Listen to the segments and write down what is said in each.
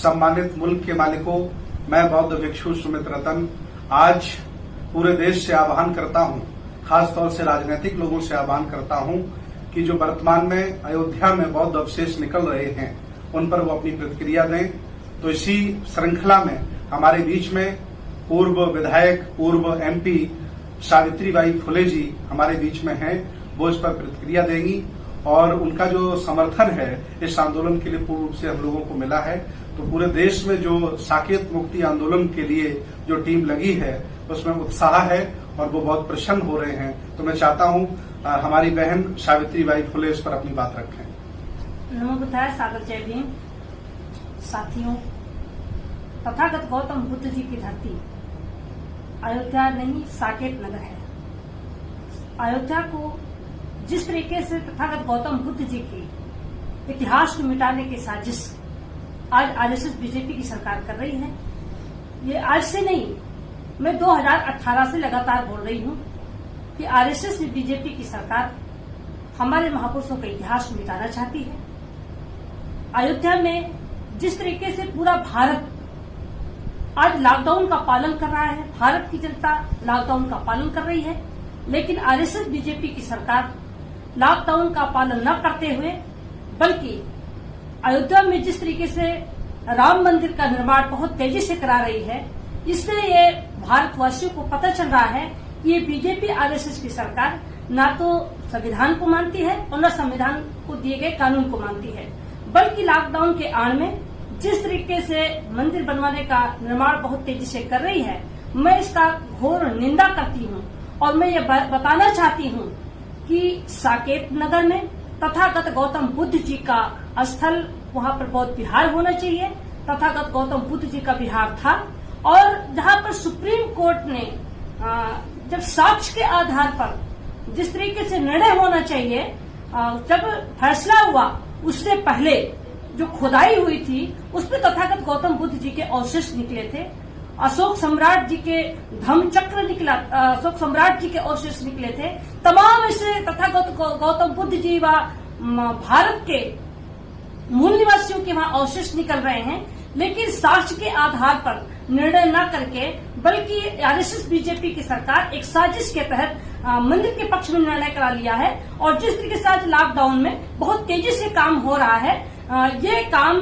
सम्मानित मुल्क के मालिकों, मैं बौद्ध भिक्षु सुमित रतन आज पूरे देश से आह्वान करता हूं, खासतौर से राजनीतिक लोगों से आह्वान करता हूं कि जो वर्तमान में अयोध्या में बौद्ध अवशेष निकल रहे हैं उन पर वो अपनी प्रतिक्रिया दें। तो इसी श्रृंखला में हमारे बीच में पूर्व विधायक, पूर्व एमपी सावित्रीबाई फुले जी हमारे बीच में हैं, वो इस पर प्रतिक्रिया देंगी और उनका जो समर्थन है इस आंदोलन के लिए पूर्ण रूप से हम लोगों को मिला है। तो पूरे देश में जो साकेत मुक्ति आंदोलन के लिए जो टीम लगी है उसमें उत्साह है और वो बहुत प्रसन्न हो रहे हैं। तो मैं चाहता हूं हमारी बहन सावित्रीबाई फुले इस पर अपनी बात रखें। नमो बुद्धाय, सागर जय भीम। साथियों, तथागत गौतम बुद्ध जी की धरती अयोध्या नहीं साकेत नगर है। अयोध्या को जिस तरीके से तथागत गौतम बुद्ध जी के इतिहास को मिटाने की साजिश आज आरएसएस बीजेपी की सरकार कर रही है, ये आज से नहीं, मैं 2018 से लगातार बोल रही हूं कि आरएसएस में बीजेपी की सरकार हमारे महापुरुषों का इतिहास को मिटाना चाहती है। अयोध्या में जिस तरीके से पूरा भारत आज लॉकडाउन का पालन कर रहा है, भारत की जनता लॉकडाउन का पालन कर रही है, लेकिन आरएसएस बीजेपी की सरकार लॉकडाउन का पालन न करते हुए बल्कि अयोध्या में जिस तरीके से राम मंदिर का निर्माण बहुत तेजी से करा रही है, इससे ये भारतवासियों को पता चल रहा है कि ये बीजेपी आरएसएस की सरकार ना तो संविधान को मानती है और न संविधान को दिए गए कानून को मानती है, बल्कि लॉकडाउन के आड़ में जिस तरीके से मंदिर बनवाने का निर्माण बहुत तेजी से कर रही है, मैं इसका घोर निंदा करती हूँ। और मैं ये बताना चाहती हूँ कि साकेत नगर में तथागत गौतम बुद्ध जी का स्थल, वहाँ पर बौद्ध विहार होना चाहिए। तथागत गौतम बुद्ध जी का विहार था और जहाँ पर सुप्रीम कोर्ट ने जब साक्ष्य के आधार पर जिस तरीके से निर्णय होना चाहिए, जब फैसला हुआ उससे पहले जो खुदाई हुई थी उसमें तथागत गौतम बुद्ध जी के अवशेष निकले थे। अशोक सम्राट जी के धम्म चक्र निकला, अशोक सम्राट जी के अवशेष निकले थे। तमाम ऐसे तथागत गौतम बुद्ध जी व भारत के मूल निवासियों के वहां अवशेष निकल रहे हैं, लेकिन साक्ष्य के आधार पर निर्णय न करके बल्कि आरएसएस बीजेपी की सरकार एक साजिश के तहत मंदिर के पक्ष में निर्णय करा लिया है। और जिस तरीके से आज लॉकडाउन में बहुत तेजी से काम हो रहा है, ये काम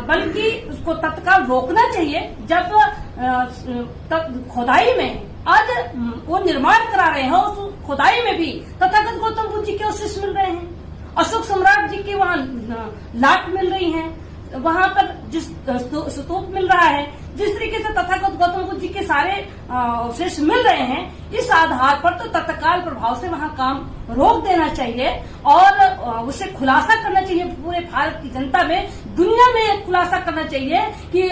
बल्कि उसको तत्काल रोकना चाहिए। जब खुदाई में आज वो निर्माण करा रहे हैं, उस खुदाई में भी तथागत गौतम बुद्ध जी के अवशेष मिल रहे हैं, अशोक सम्राट जी की वहाँ लाट मिल रही है, वहाँ पर जिस स्तूप मिल रहा है, जिस तरीके से तथागत गौतम बुद्ध जी के सारे अवशेष मिल रहे हैं, इस आधार पर तो तत्काल प्रभाव से वहाँ काम रोक देना चाहिए और उसे खुलासा करना चाहिए। पूरे भारत की जनता में, दुनिया में खुलासा करना चाहिए कि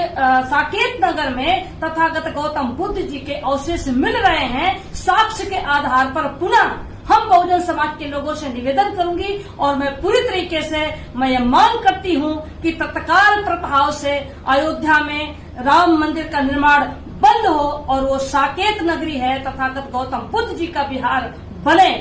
साकेत नगर में तथागत गौतम बुद्ध जी के अवशेष मिल रहे हैं। साक्ष्य के आधार पर पुनः हम बहुजन समाज के लोगों से निवेदन करूंगी और मैं पूरी तरीके से मैं ये मांग करती हूं कि तत्काल प्रभाव से अयोध्या में राम मंदिर का निर्माण बंद हो और वो साकेत नगरी है, तथागत गौतम बुद्ध जी का विहार बने।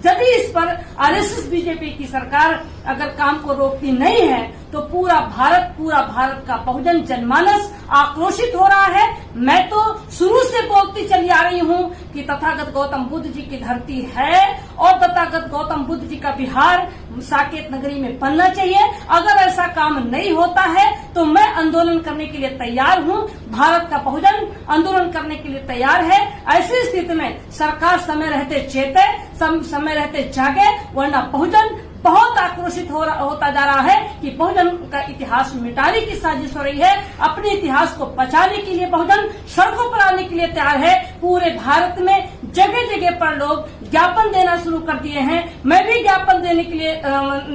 यदि इस पर आरएसएस बीजेपी की सरकार अगर काम को रोकती नहीं है तो पूरा भारत का बहुजन जनमानस आक्रोशित हो रहा है। मैं तो शुरू से बोलती चली आ रही हूँ कि तथागत गौतम बुद्ध जी की धरती है और तथागत गौतम बुद्ध जी का विहार साकेत नगरी में बनना चाहिए। अगर ऐसा काम नहीं होता है तो मैं आंदोलन करने के लिए तैयार हूँ। भारत का बहुजन आंदोलन करने के लिए तैयार है। ऐसी स्थिति में सरकार समय रहते चेते, समय रहते जागे, वरना बहुजन बहुत आक्रोशित होता जा रहा है कि बहुजन का इतिहास मिटाने की साजिश हो रही है। अपने इतिहास को बचाने के लिए बहुजन सड़कों पर आने के लिए तैयार है। पूरे भारत में जगह जगह पर लोग ज्ञापन देना शुरू कर दिए हैं। मैं भी ज्ञापन देने के लिए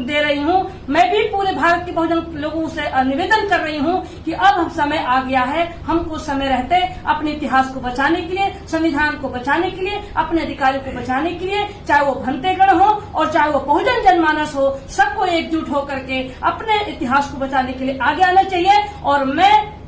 दे रही हूँ। मैं भी पूरे भारत के बहुजन लोगों से निवेदन कर रही हूँ कि अब समय आ गया है, हमको समय रहते अपने इतिहास को बचाने के लिए, संविधान को बचाने के लिए, अपने अधिकारों को बचाने के लिए, चाहे वो भंतेगण हो और चाहे वो बहुजन जनमानस हो, सबको एकजुट होकर के अपने इतिहास को बचाने के लिए आगे आना चाहिए। और मैं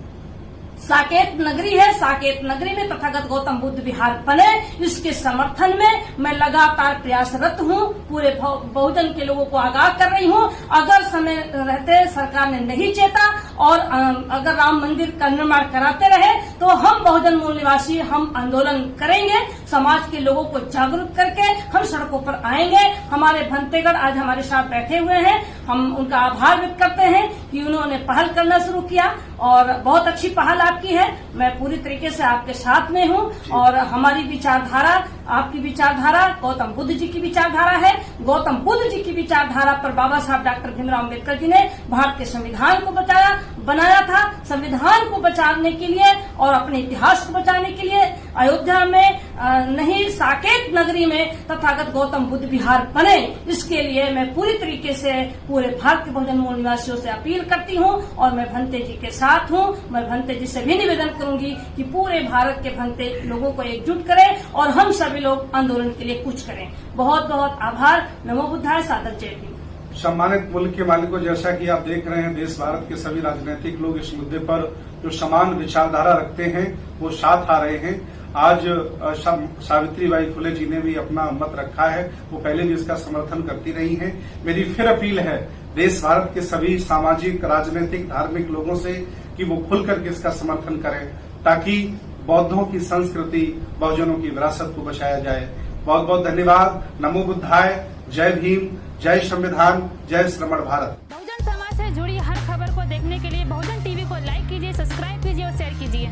साकेत नगरी है, साकेत नगरी में तथागत गौतम बुद्ध विहार बने, इसके समर्थन में मैं लगातार प्रयासरत हूँ। पूरे बहुजन के लोगों को आगाह कर रही हूँ। अगर समय रहते सरकार ने नहीं चेता, और अगर राम मंदिर का निर्माण कराते रहे तो हम बहुजन मूल निवासी हम आंदोलन करेंगे। समाज के लोगों को जागरूक करके हम सड़कों पर आएंगे। हमारे भंतेगढ़ आज हमारे साथ बैठे हुए हैं, हम उनका आभार व्यक्त करते हैं कि उन्होंने पहल करना शुरू किया और बहुत अच्छी पहल आपकी है। मैं पूरी तरीके से आपके साथ में हूँ और हमारी विचारधारा, आपकी विचारधारा गौतम बुद्ध जी की विचारधारा है। गौतम बुद्ध जी की विचारधारा पर बाबा साहब डॉक्टर भीमराव अम्बेडकर जी ने भारत के संविधान को बनाया था। संविधान को बचाने के लिए और अपने इतिहास को बचाने के लिए अयोध्या में नहीं साकेत नगरी में तथागत गौतम बुद्ध विहार बने, इसके लिए मैं पूरी तरीके से पूरे भारत के बहुजन मूल निवासियों से अपील करती हूँ और मैं भंते जी के साथ हूँ। मैं भंते जी से भी निवेदन करूंगी कि पूरे भारत के भंते लोगों को एकजुट करें और हम सभी लोग आंदोलन के लिए कुछ करें। बहुत बहुत आभार। नमो बुद्धाय। सादर जय भीम। सम्मानित मुल्क के मालिकों, जैसा कि आप देख रहे हैं, देश भारत के सभी राजनीतिक लोग इस मुद्दे पर जो समान विचारधारा रखते हैं वो साथ आ रहे हैं। आज सावित्रीबाई फुले जी ने भी अपना मत रखा है, वो पहले भी इसका समर्थन करती रही हैं। मेरी फिर अपील है देश भारत के सभी सामाजिक, राजनीतिक, धार्मिक लोगों से कि वो खुल करके इसका समर्थन करें ताकि बौद्धों की संस्कृति, बहुजनों की विरासत को बचाया जाए। बहुत बहुत धन्यवाद। नमो बुद्धाय। जय भीम। जय संविधान। जय श्रमण भारत। बहुजन समाज से जुड़ी हर खबर को देखने के लिए बहुजन टीवी को लाइक कीजिए, सब्सक्राइब कीजिए और शेयर कीजिए।